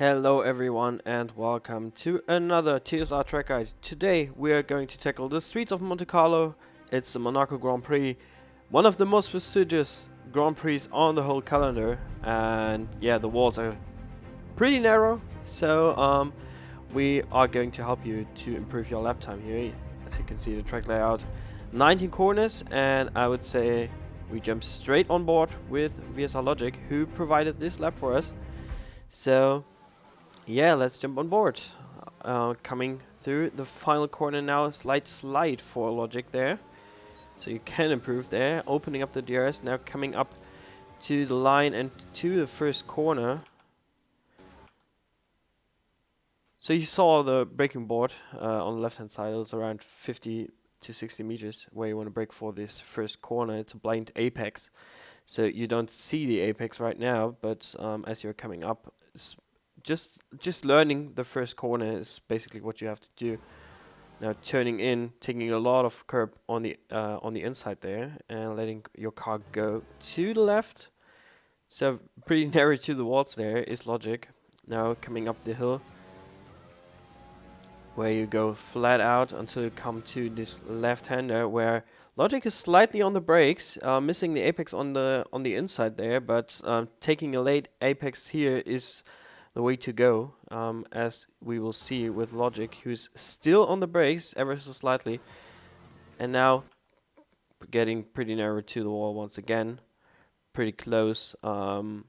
Hello everyone and welcome to another TSR track guide. Today we are going to tackle the streets of Monte Carlo. It's the Monaco Grand Prix, one of the most prestigious Grand Prix on the whole calendar, and yeah, the walls are pretty narrow, so we are going to help you to improve your lap time here. As you can see, the track layout, 19 corners, and I would say we jump straight on board with VSR Logic, who provided this lap for us. So yeah, let's jump on board. Coming through the final corner now, a slight slide for Logic there. So you can improve there. Opening up the DRS, now coming up to the line and to the first corner. So you saw the braking board on the left hand side. It was around 50 to 60 meters where you want to brake for this first corner. It's a blind apex. So you don't see the apex right now, but as you're coming up, just learning the first corner is basically what you have to do. Now turning in, taking a lot of curb on the inside there, and letting your car go to the left. So pretty narrow to the walls there is Logic. Now coming up the hill, where you go flat out until you come to this left-hander, where Logic is slightly on the brakes, missing the apex on the inside there, but taking a late apex here is the way to go, as we will see with Logic, who's still on the brakes ever so slightly, and now getting pretty narrow to the wall once again, pretty close to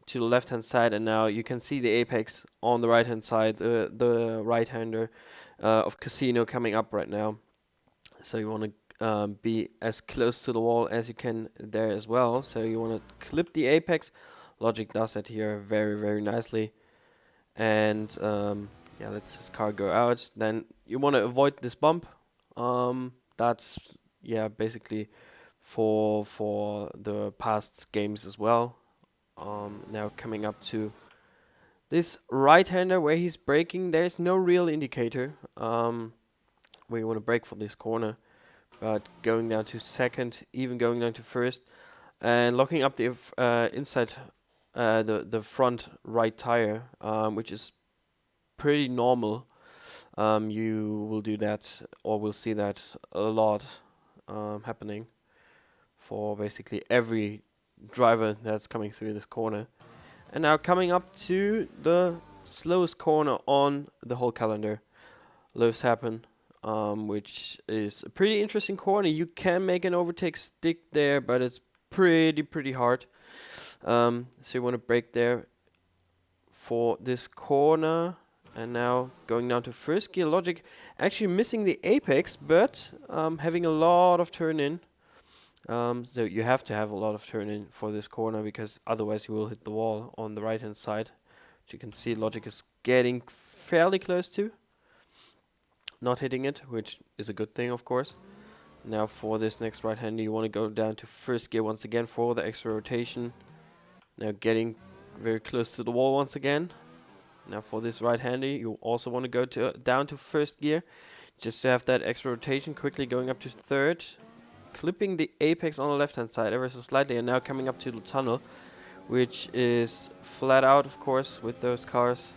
the left hand side, and now you can see the apex on the right hand side, the right hander of Casino coming up right now. So you want to be as close to the wall as you can there as well. So you want to clip the apex. Logic does that here very nicely. And yeah, lets his car go out. Then you want to avoid this bump. That's basically for the past games as well. Now coming up to this right-hander where he's braking, there's no real indicator where you want to brake for this corner, but going down to second, even going down to first, and locking up the inside the front right tire, which is pretty normal. You will do that, or will see that a lot happening for basically every driver that's coming through this corner. And now coming up to the slowest corner on the whole calendar, Loves Happen, which is a pretty interesting corner. You can make an overtake stick there, but it's pretty hard. So you want to brake there for this corner. And now going down to first gear, Logic actually missing the apex, but having a lot of turn in. So you have to have a lot of turn in for this corner, because otherwise you will hit the wall on the right hand side, which you can see Logic is getting fairly close to. Not hitting it, which is a good thing, of course. Now for this next right hander, you want to go down to first gear once again for the extra rotation. Now getting very close to the wall once again. Now for this right hander, you also want to go down to first gear, just to have that extra rotation. Quickly going up to third, clipping the apex on the left hand side ever so slightly, and now coming up to the tunnel, which is flat out, of course, with those cars.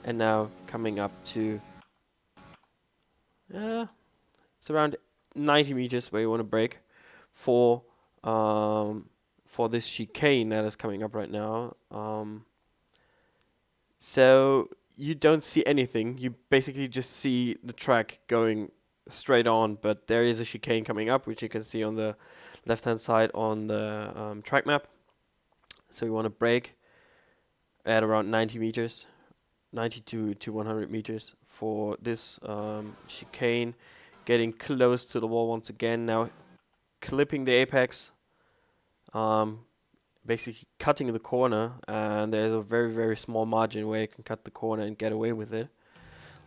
And now coming up to it's around 90 meters where you want to brake for this chicane that is coming up right now. So you don't see anything. You basically just see the track going straight on, but there is a chicane coming up, which you can see on the left hand side on the track map. So you want to brake at around 90 meters, 90 to 100 meters for this chicane, getting close to the wall once again. Now clipping the apex, basically cutting the corner, and there's a very small margin where you can cut the corner and get away with it.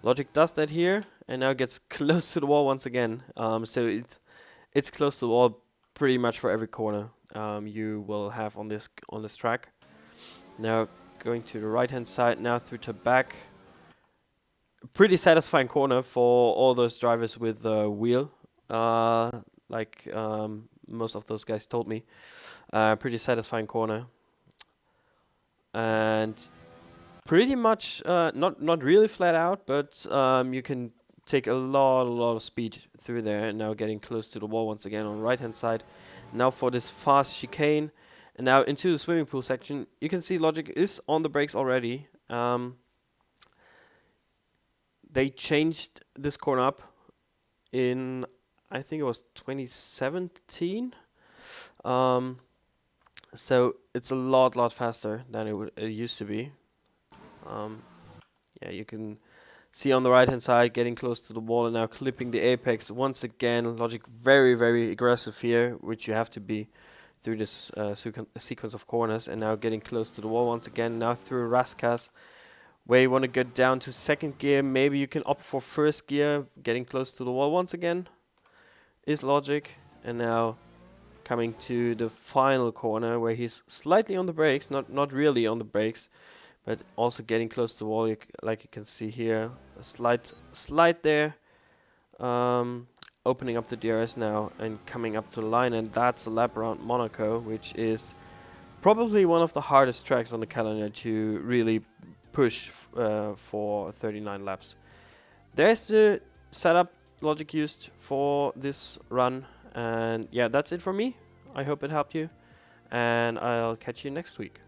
Logic does that here, and now gets close to the wall once again. So it's close to the wall pretty much for every corner you will have on this track. Now going to the right hand side, now through to back. Pretty satisfying corner for all those drivers with the wheel, like most of those guys told me. Pretty satisfying corner. And pretty much not really flat out, but you can take a lot of speed through there. And now getting close to the wall once again on the right hand side. Now for this fast chicane, and now into the swimming pool section. You can see Logic is on the brakes already. They changed this corner up in, I think it was 2017. So it's a lot faster than it used to be. Yeah, you can see on the right hand side getting close to the wall and now clipping the apex once again. Logic very aggressive here, which you have to be through this sequence of corners, and now getting close to the wall once again. Now through Raskas, where you want to get down to second gear. Maybe you can opt for first gear. Getting close to the wall once again is Logic, and now coming to the final corner where he's slightly on the brakes, not really on the brakes, but also getting close to the wall. Like you can see here, a slight slide there, opening up the DRS now and coming up to the line, and that's a lap around Monaco, which is probably one of the hardest tracks on the calendar to really push for 39 laps. There's the setup Logic used for this run, and yeah, that's it for me. I hope it helped you, and I'll catch you next week.